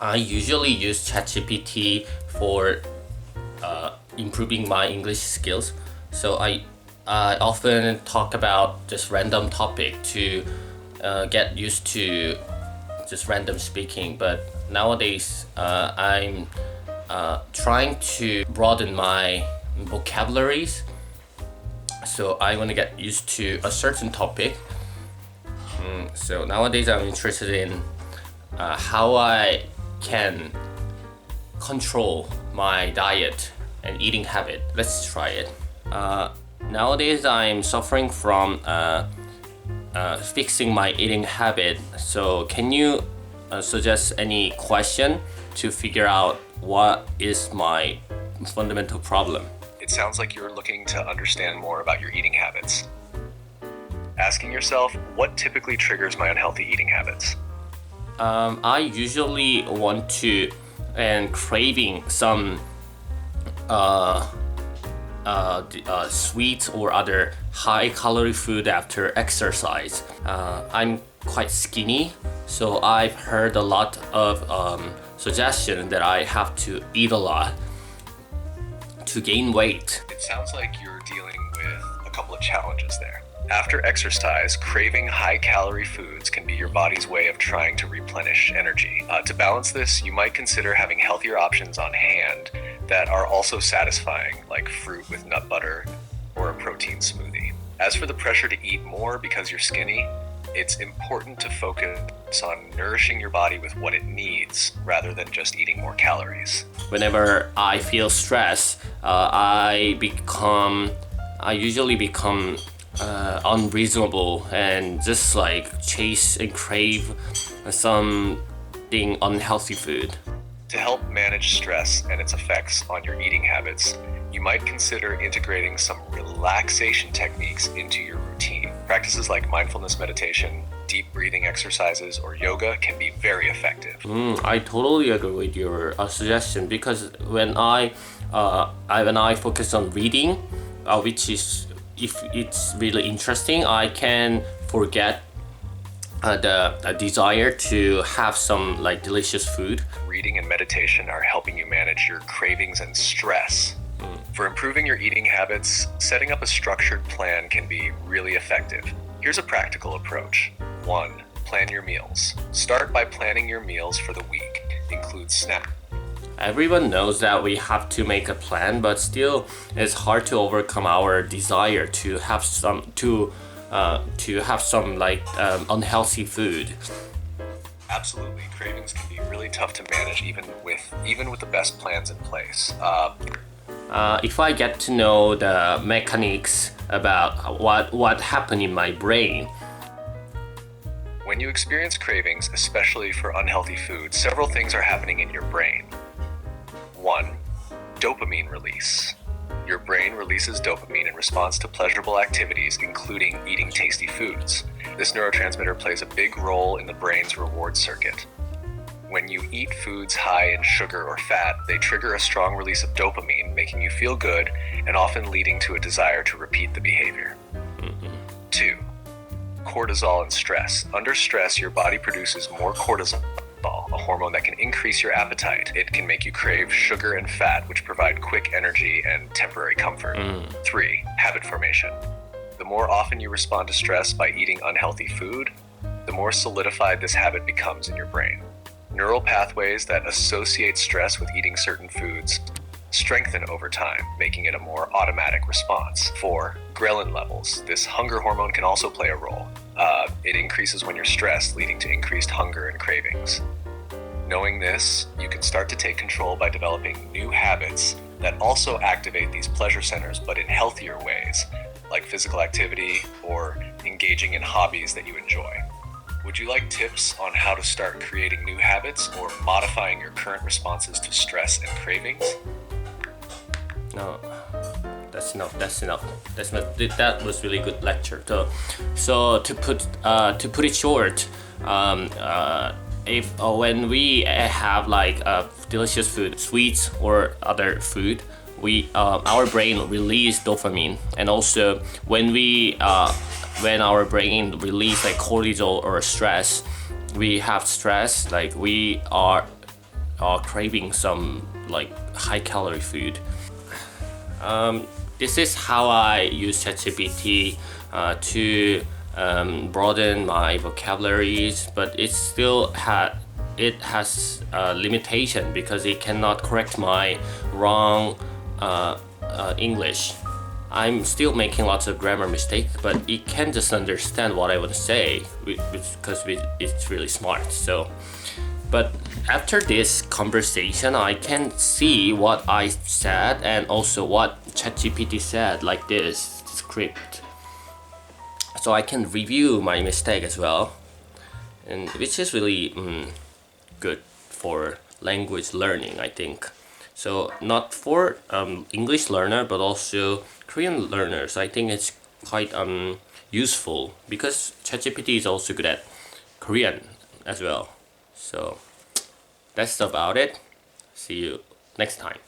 I usually use ChatGPT for improving my English skills. So I often talk about just random topic to get used to just random speaking. But nowadays, I'm trying to broaden my vocabularies. So I want to get used to a certain topic. So nowadays, I'm interested in how I can control my diet and eating habit. Let's try it. Nowadays, I'm suffering from fixing my eating habit. So can you suggest any question to figure out what is my fundamental problem? It sounds like you're looking to understand more about your eating habits. Asking yourself, what typically triggers my unhealthy eating habits? I usually want to and craving some sweet or other high-calorie food after exercise. I'm quite skinny, so I've heard a lot of suggestions that I have to eat a lot to gain weight. It sounds like you're dealing with a couple of challenges there. After exercise, craving high-calorie foods can be your body's way of trying to replenish energy. To balance this, you might consider having healthier options on hand that are also satisfying, like fruit with nut butter or a protein smoothie. As for the pressure to eat more because you're skinny, it's important to focus on nourishing your body with what it needs rather than just eating more calories. Whenever I feel stressed, I usually become unreasonable and just like chase and crave something unhealthy food. To help manage stress and its effects on your eating habits, you might consider integrating some relaxation techniques into your routine. Practices like mindfulness meditation, deep breathing exercises, or yoga can be very effective. I totally agree with your suggestion, because when I focus on reading, which is, if it's really interesting, I can forget the desire to have some like delicious food. Reading and meditation are helping you manage your cravings and stress. For improving your eating habits, setting up a structured plan can be really effective. Here's a practical approach. 1. Plan your meals. Start by planning your meals for the week. Include snacks. Everyone knows that we have to make a plan, but still it's hard to overcome our desire to have some unhealthy food. Absolutely, cravings can be really tough to manage even with the best plans in place. If I get to know the mechanics about what happened in my brain. When you experience cravings, especially for unhealthy food, several things are happening in your brain. 1. Dopamine release. Your brain releases dopamine in response to pleasurable activities, including eating tasty foods. This neurotransmitter plays a big role in the brain's reward circuit. When you eat foods high in sugar or fat, they trigger a strong release of dopamine, making you feel good and often leading to a desire to repeat the behavior. 2. Cortisol and stress. Under stress, your body produces more cortisol, a hormone that can increase your appetite. It can make you crave sugar and fat, which provide quick energy and temporary comfort. 3. Habit formation. The more often you respond to stress by eating unhealthy food, the more solidified this habit becomes in your brain. Neural pathways that associate stress with eating certain foods strengthen over time, making it a more automatic response. 4. Ghrelin levels. This hunger hormone can also play a role. It increases when you're stressed, leading to increased hunger and cravings. Knowing this, you can start to take control by developing new habits that also activate these pleasure centers, but in healthier ways, like physical activity or engaging in hobbies that you enjoy. Would you like tips on how to start creating new habits or modifying your current responses to stress and cravings? No, that's enough. That was really good lecture. So to put it short, if when we have like delicious food, sweets or other food, our brain release dopamine, and also when our brain release like cortisol or stress, we have stress, like we are are craving some like high calorie food. This is how I use ChatGPT to broaden my vocabularies, but it still has a limitation because it cannot correct my wrong English. I'm still making lots of grammar mistakes, but it can just understand what I want to say because it's really smart. So, but after this conversation, I can see what I said and also what ChatGPT said, like this script. So I can review my mistake as well, and which is really good for language learning, I think. So not for English learner, but also Korean learners. I think it's quite useful because ChatGPT is also good at Korean as well. So that's about it. See you next time.